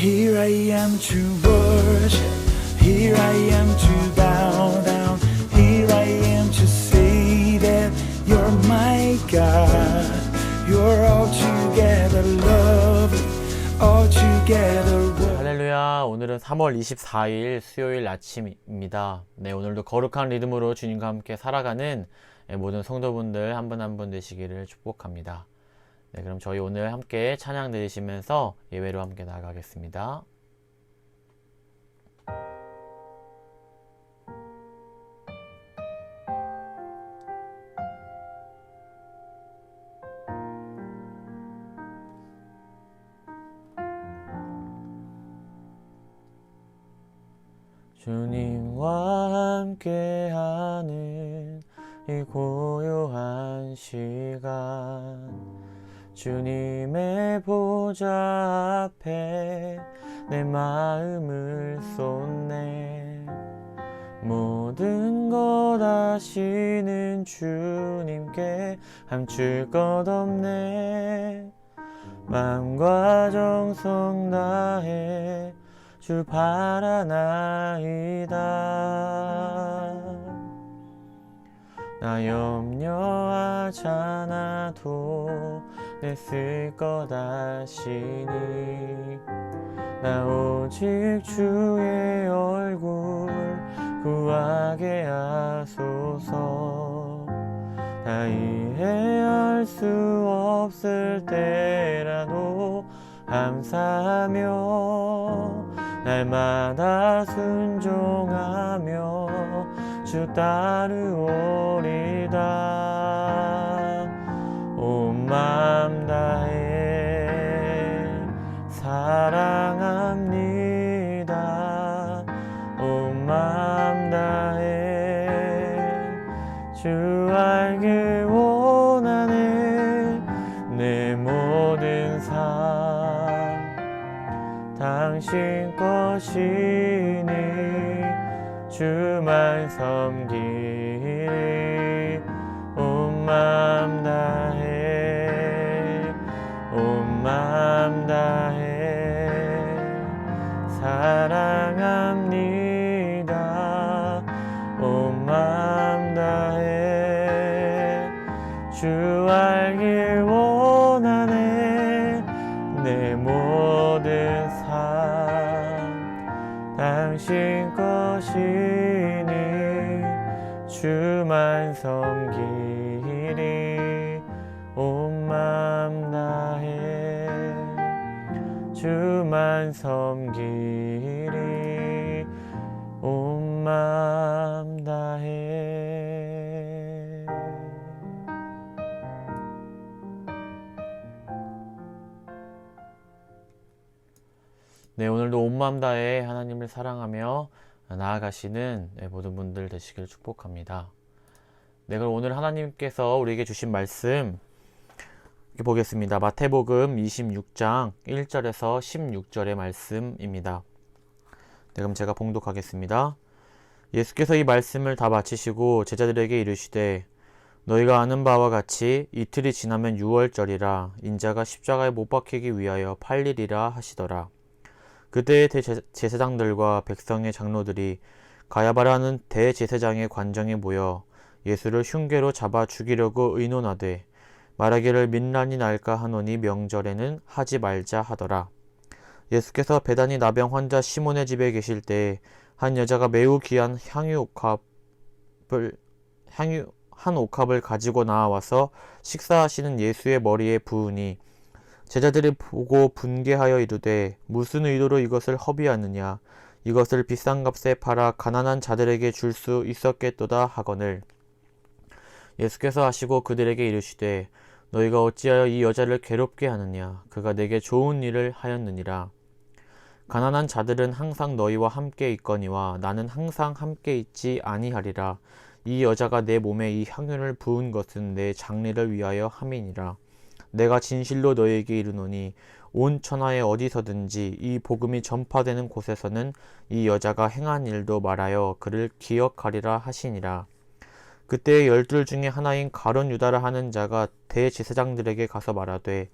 Here I am to worship, here I am to bow down, here I am to say that you're my God. You're altogether lovely, altogether wonderful. 할렐루야. 오늘은 3월 24일 수요일 아침입니다. 네, 오늘도 거룩한 리듬으로 주님과 함께 살아가는 모든 성도분들 한 분 한 분 되시기를 축복합니다. 네, 그럼 저희 오늘 함께 찬양 드리시면서 예배로 함께 나아가겠습니다. 주님과 함께하는 이 고요한 시간, 주님의 보좌 앞에 내 마음을 쏟네. 모든 것 아시는 주님께 감출 것 없네. 마음과 정성 다해 주 바라나이다. 나 염려하지 않아도 내 쓸 것 아시니. 나 오직 주의 얼굴 구하게 하소서. 나 이해할 수 없을 때라도 감사하며 날마다 순종하며 주 따르오리다. 온 마음 다해 사랑합니다. 온 마음 다해 주 알길 원하네. 내 모든 삶 당신 것이니 주만 섬기리. 온 마음 다해 온 마음 다해 사랑합니다. 온 마음 다해 주 알길 원하네. 내 모든 삶 당신 것이니 주만 섬기리. 온 마음 다해 주만 섬기리. 온 마음 다해. 네, 오늘도 온 마음 다해 하나님을 사랑하며 나아가시는 모든 분들 되시길 축복합니다. 네, 그럼 오늘 하나님께서 우리에게 주신 말씀 보겠습니다. 마태복음 26장 1절에서 16절의 말씀입니다. 네, 그럼 제가 봉독하겠습니다. 예수께서 이 말씀을 다 마치시고 제자들에게 이르시되 너희가 아는 바와 같이 이틀이 지나면 유월절이라 인자가 십자가에 못 박히기 위하여 팔리리라 하시더라. 그때의 대제사장들과 백성의 장로들이 가야바라는 대제사장의 관정에 모여 예수를 흉계로 잡아 죽이려고 의논하되 말하기를 민란이 날까 하노니 명절에는 하지 말자 하더라. 예수께서 베다니 나병 환자 시몬의 집에 계실 때에 한 여자가 매우 귀한 한 옥합을 가지고 나와서 식사하시는 예수의 머리에 부으니 제자들이 보고 분개하여 이르되 무슨 의도로 이것을 허비하느냐. 이것을 비싼 값에 팔아 가난한 자들에게 줄 수 있었겠도다 하거늘. 예수께서 하시고 그들에게 이르시되 너희가 어찌하여 이 여자를 괴롭게 하느냐. 그가 내게 좋은 일을 하였느니라. 가난한 자들은 항상 너희와 함께 있거니와 나는 항상 함께 있지 아니하리라. 이 여자가 내 몸에 이 향유를 부은 것은 내 장례를 위하여 함이니라. 내가 진실로 너희에게 이르노니 온 천하에 어디서든지 이 복음이 전파되는 곳에서는 이 여자가 행한 일도 말하여 그를 기억하리라 하시니라. 그때 12 중에 하나인 가룟 유다라 하는 자가 대제사장들에게 가서 말하되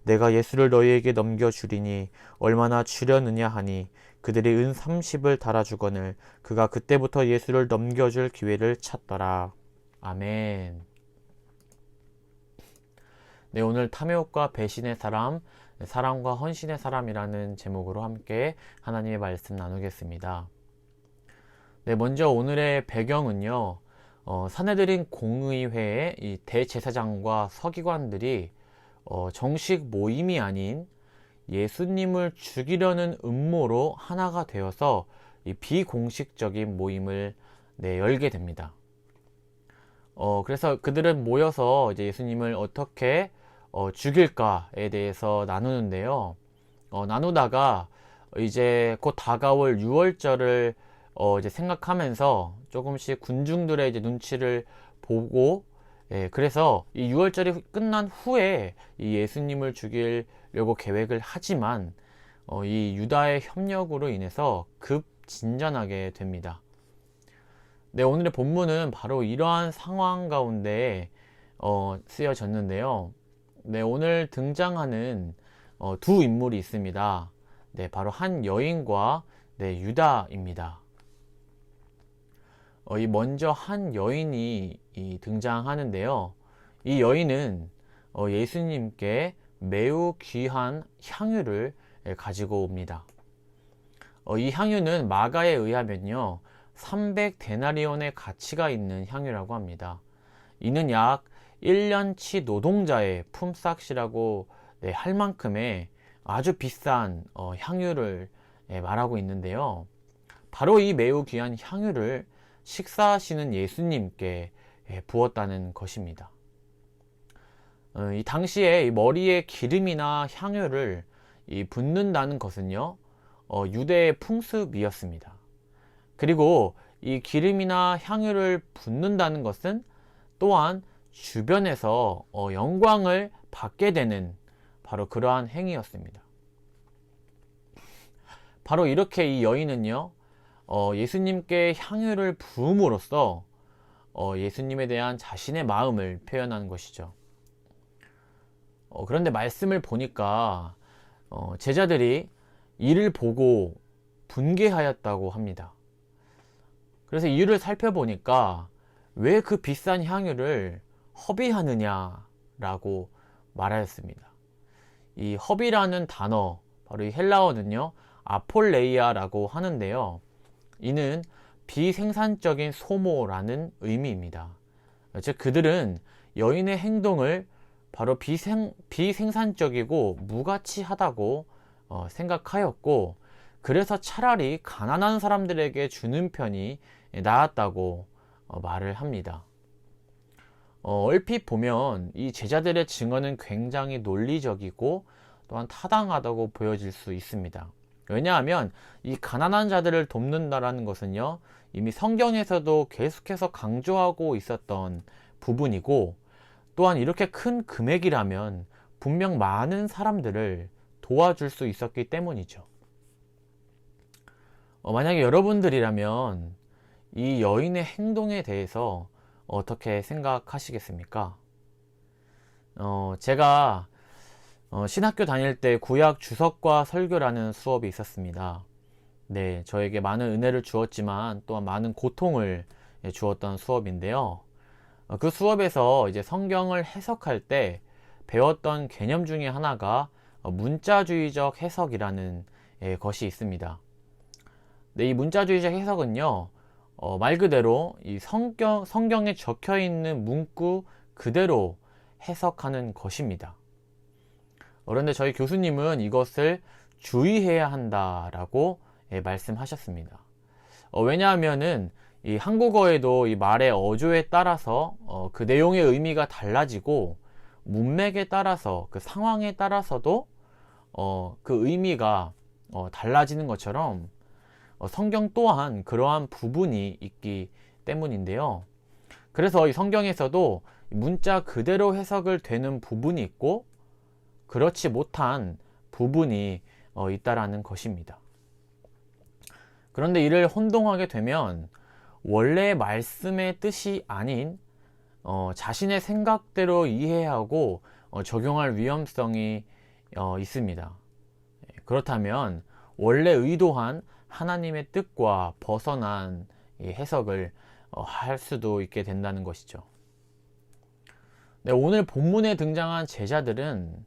내가 예수를 너희에게 넘겨주리니 얼마나 주려느냐 하니 그들이 은 30을 달아주거늘 그가 그때부터 예수를 넘겨줄 기회를 찾더라. 아멘. 네, 오늘 탐욕과 배신의 사람, 사랑과 헌신의 사람이라는 제목으로 함께 하나님의 말씀 나누겠습니다. 네, 먼저 오늘의 배경은요, 사내들인 공의회의 이 대제사장과 서기관들이 정식 모임이 아닌 예수님을 죽이려는 음모로 하나가 되어서 이 비공식적인 모임을 열게 됩니다. 그래서 그들은 모여서 이제 예수님을 어떻게 죽일까에 대해서 나누는데요. 나누다가 이제 곧 다가올 유월절을 이제 생각하면서 조금씩 군중들의 이제 눈치를 보고, 그래서 이 유월절이 끝난 후에 이 예수님을 죽이려고 계획을 하지만 이 유다의 협력으로 인해서 급 진전하게 됩니다. 네, 오늘의 본문은 바로 이러한 상황 가운데 쓰여졌는데요. 네, 오늘 등장하는 두 인물이 있습니다. 네, 바로 한 여인과 유다입니다. 이 먼저 한 여인이 등장하는데요. 이 여인은 예수님께 매우 귀한 향유를 가지고 옵니다. 이 향유는 마가에 의하면요, 300데나리온의 가치가 있는 향유라고 합니다. 이는 약 1년치 노동자의 품삯이라고 할 만큼의 아주 비싼 향유를 말하고 있는데요. 바로 이 매우 귀한 향유를 식사하시는 예수님께 부었다는 것입니다. 이 당시에 이 머리에 기름이나 향유를 붓는다는 것은요, 유대의 풍습이었습니다. 그리고 이 기름이나 향유를 붓는다는 것은 또한 주변에서 영광을 받게 되는 바로 그러한 행위였습니다. 바로 이렇게 이 여인은요, 예수님께 향유를 부음으로써 예수님에 대한 자신의 마음을 표현하는 것이죠. 그런데 말씀을 보니까 제자들이 이를 보고 분개하였다고 합니다. 그래서 이유를 살펴보니까 왜 그 비싼 향유를 허비하느냐라고 말하였습니다. 이 허비라는 단어, 바로 이 헬라어는요, 아폴레이아라고 하는데요. 이는 비생산적인 소모라는 의미입니다. 즉 그들은 여인의 행동을 바로 비생산적이고 무가치하다고 생각하였고, 그래서 차라리 가난한 사람들에게 주는 편이 나았다고 말을 합니다. 얼핏 보면 이 제자들의 증언은 굉장히 논리적이고 또한 타당하다고 보여질 수 있습니다. 왜냐하면 이 가난한 자들을 돕는다라는 것은요, 이미 성경에서도 계속해서 강조하고 있었던 부분이고, 또한 이렇게 큰 금액이라면 분명 많은 사람들을 도와줄 수 있었기 때문이죠. 만약에 여러분들이라면 이 여인의 행동에 대해서 어떻게 생각하시겠습니까? 제가 신학교 다닐 때 구약 주석과 설교라는 수업이 있었습니다. 네, 저에게 많은 은혜를 주었지만 또한 많은 고통을 주었던 수업인데요. 그 수업에서 이제 성경을 해석할 때 배웠던 개념 중에 하나가 문자주의적 해석이라는 것이 있습니다. 네, 이 문자주의적 해석은요, 말 그대로 이 성경에 적혀 있는 문구 그대로 해석하는 것입니다. 그런데 저희 교수님은 이것을 주의해야 한다라고 말씀하셨습니다. 왜냐하면은 이 한국어에도 이 말의 어조에 따라서 그 내용의 의미가 달라지고, 문맥에 따라서 그 상황에 따라서도 그 의미가 달라지는 것처럼 성경 또한 그러한 부분이 있기 때문인데요. 그래서 이 성경에서도 문자 그대로 해석을 되는 부분이 있고 그렇지 못한 부분이 있다라는 것입니다. 그런데 이를 혼동하게 되면 원래 말씀의 뜻이 아닌 자신의 생각대로 이해하고 적용할 위험성이 있습니다. 그렇다면 원래 의도한 하나님의 뜻과 벗어난 이 해석을 할 수도 있게 된다는 것이죠. 네, 오늘 본문에 등장한 제자들은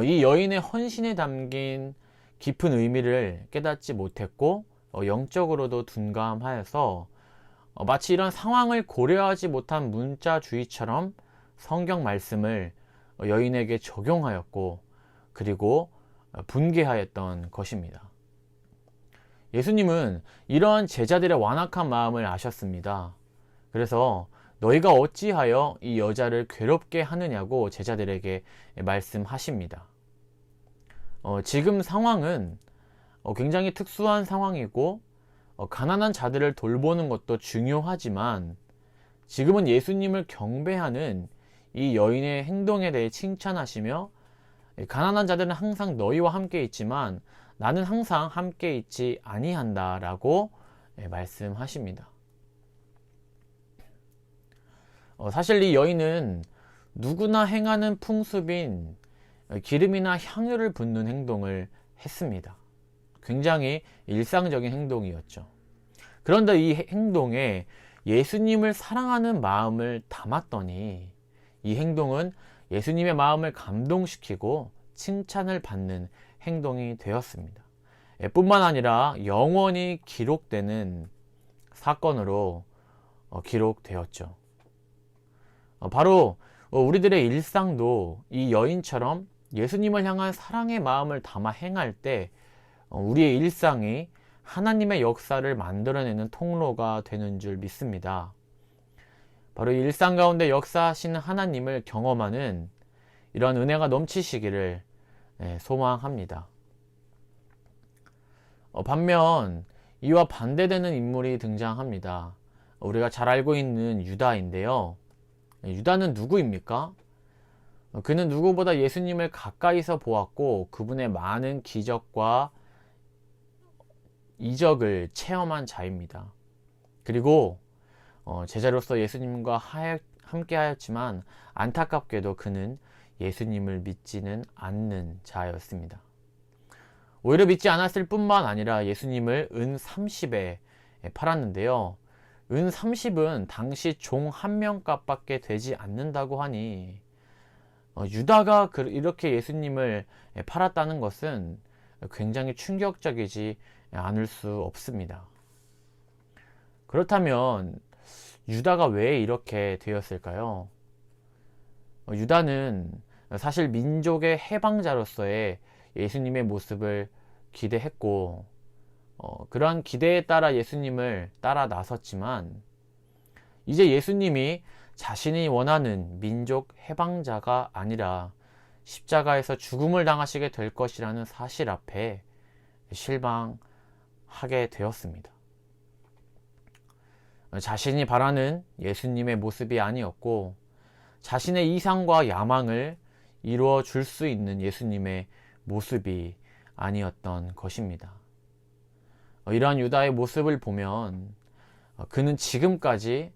이 여인의 헌신에 담긴 깊은 의미를 깨닫지 못했고 영적으로도 둔감하여서 마치 이런 상황을 고려하지 못한 문자주의처럼 성경 말씀을 여인에게 적용하였고 그리고 분개하였던 것입니다. 예수님은 이러한 제자들의 완악한 마음을 아셨습니다. 그래서 너희가 어찌하여 이 여자를 괴롭게 하느냐고 제자들에게 말씀하십니다. 지금 상황은 굉장히 특수한 상황이고 가난한 자들을 돌보는 것도 중요하지만 지금은 예수님을 경배하는 이 여인의 행동에 대해 칭찬하시며 가난한 자들은 항상 너희와 함께 있지만 나는 항상 함께 있지 아니한다 라고 말씀하십니다. 사실 이 여인은 누구나 행하는 풍습인 기름이나 향유를 붓는 행동을 했습니다. 굉장히 일상적인 행동이었죠. 그런데 이 행동에 예수님을 사랑하는 마음을 담았더니 이 행동은 예수님의 마음을 감동시키고 칭찬을 받는 행동이 되었습니다. 뿐만 아니라 영원히 기록되는 사건으로 기록되었죠. 바로 우리들의 일상도 이 여인처럼 예수님을 향한 사랑의 마음을 담아 행할 때 우리의 일상이 하나님의 역사를 만들어내는 통로가 되는 줄 믿습니다. 바로 일상 가운데 역사하시는 하나님을 경험하는 이런 은혜가 넘치시기를 소망합니다. 반면 이와 반대되는 인물이 등장합니다. 우리가 잘 알고 있는 유다인데요. 유다는 누구입니까? 그는 누구보다 예수님을 가까이서 보았고 그분의 많은 기적과 이적을 체험한 자입니다. 그리고 제자로서 예수님과 함께 하였지만 안타깝게도 그는 예수님을 믿지는 않는 자였습니다. 오히려 믿지 않았을 뿐만 아니라 예수님을 은 30에 팔았는데요. 은 30은 당시 종 한 명값밖에 되지 않는다고 하니 유다가 이렇게 예수님을 팔았다는 것은 굉장히 충격적이지 않을 수 없습니다. 그렇다면 유다가 왜 이렇게 되었을까요? 유다는 사실 민족의 해방자로서의 예수님의 모습을 기대했고 그러한 기대에 따라 예수님을 따라 나섰지만 이제 예수님이 자신이 원하는 민족 해방자가 아니라 십자가에서 죽음을 당하시게 될 것이라는 사실 앞에 실망하게 되었습니다. 자신이 바라는 예수님의 모습이 아니었고 자신의 이상과 야망을 이루어 줄 수 있는 예수님의 모습이 아니었던 것입니다. 이러한 유다의 모습을 보면 그는 지금까지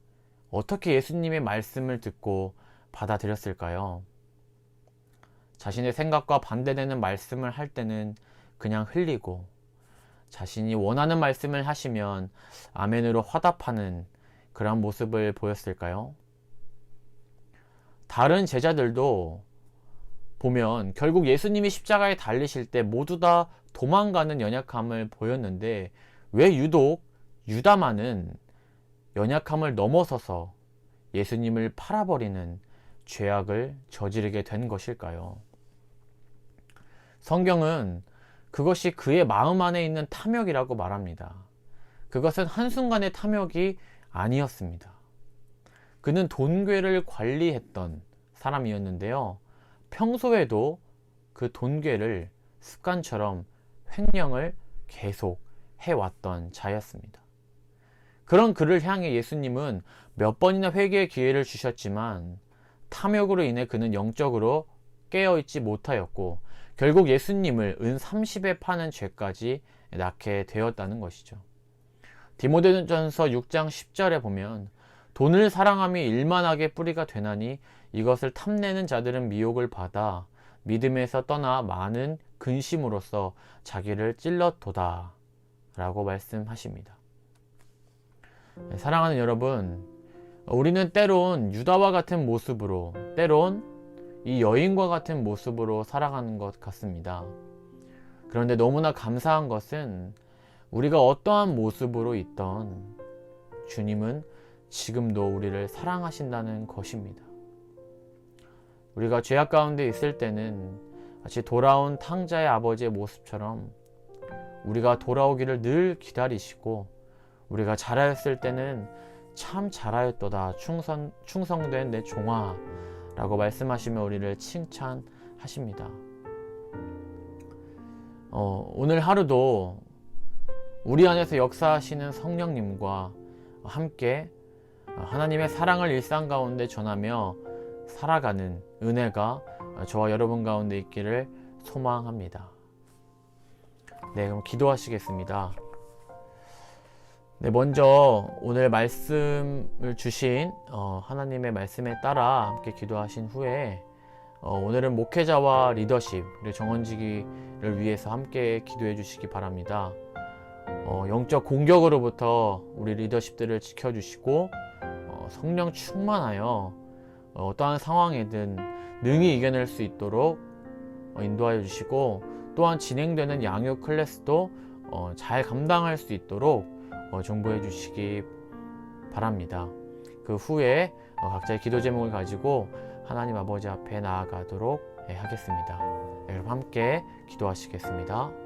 어떻게 예수님의 말씀을 듣고 받아들였을까요? 자신의 생각과 반대되는 말씀을 할 때는 그냥 흘리고 자신이 원하는 말씀을 하시면 아멘으로 화답하는 그런 모습을 보였을까요? 다른 제자들도 보면 결국 예수님이 십자가에 달리실 때 모두 다 도망가는 연약함을 보였는데 왜 유독 유다만은 연약함을 넘어서서 예수님을 팔아버리는 죄악을 저지르게 된 것일까요? 성경은 그것이 그의 마음 안에 있는 탐욕이라고 말합니다. 그것은 한순간의 탐욕이 아니었습니다. 그는 돈괴를 관리했던 사람이었는데요. 평소에도 그 돈괴를 습관처럼 횡령을 계속 해왔던 자였습니다. 그런 그를 향해 예수님은 몇 번이나 회개의 기회를 주셨지만 탐욕으로 인해 그는 영적으로 깨어있지 못하였고 결국 예수님을 은 30에 파는 죄까지 낳게 되었다는 것이죠. 디모데전서 6장 10절에 보면 돈을 사랑함이 일만하게 뿌리가 되나니 이것을 탐내는 자들은 미혹을 받아 믿음에서 떠나 많은 근심으로써 자기를 찔렀도다 라고 말씀하십니다. 사랑하는 여러분, 우리는 때론 유다와 같은 모습으로, 때론 이 여인과 같은 모습으로 살아가는 것 같습니다. 그런데 너무나 감사한 것은 우리가 어떠한 모습으로 있던 주님은 지금도 우리를 사랑하신다는 것입니다. 우리가 죄악 가운데 있을 때는 마치 돌아온 탕자의 아버지의 모습처럼 우리가 돌아오기를 늘 기다리시고, 우리가 잘하였을 때는 참 잘하였도다, 충성된 내 종아 라고 말씀하시며 우리를 칭찬하십니다. 오늘 하루도 우리 안에서 역사하시는 성령님과 함께 하나님의 사랑을 일상 가운데 전하며 살아가는 은혜가 저와 여러분 가운데 있기를 소망합니다. 네, 그럼 기도하시겠습니다. 네, 먼저 오늘 말씀을 주신 하나님의 말씀에 따라 함께 기도하신 후에 오늘은 목회자와 리더십 그리고 정원지기를 위해서 함께 기도해 주시기 바랍니다. 영적 공격으로부터 우리 리더십들을 지켜주시고 성령 충만하여 어떠한 상황이든 능히 이겨낼 수 있도록 인도하여 주시고, 또한 진행되는 양육 클래스도 잘 감당할 수 있도록 중보해 주시기 바랍니다. 그 후에 각자의 기도 제목을 가지고 하나님 아버지 앞에 나아가도록 하겠습니다. 여러분 함께 기도하시겠습니다.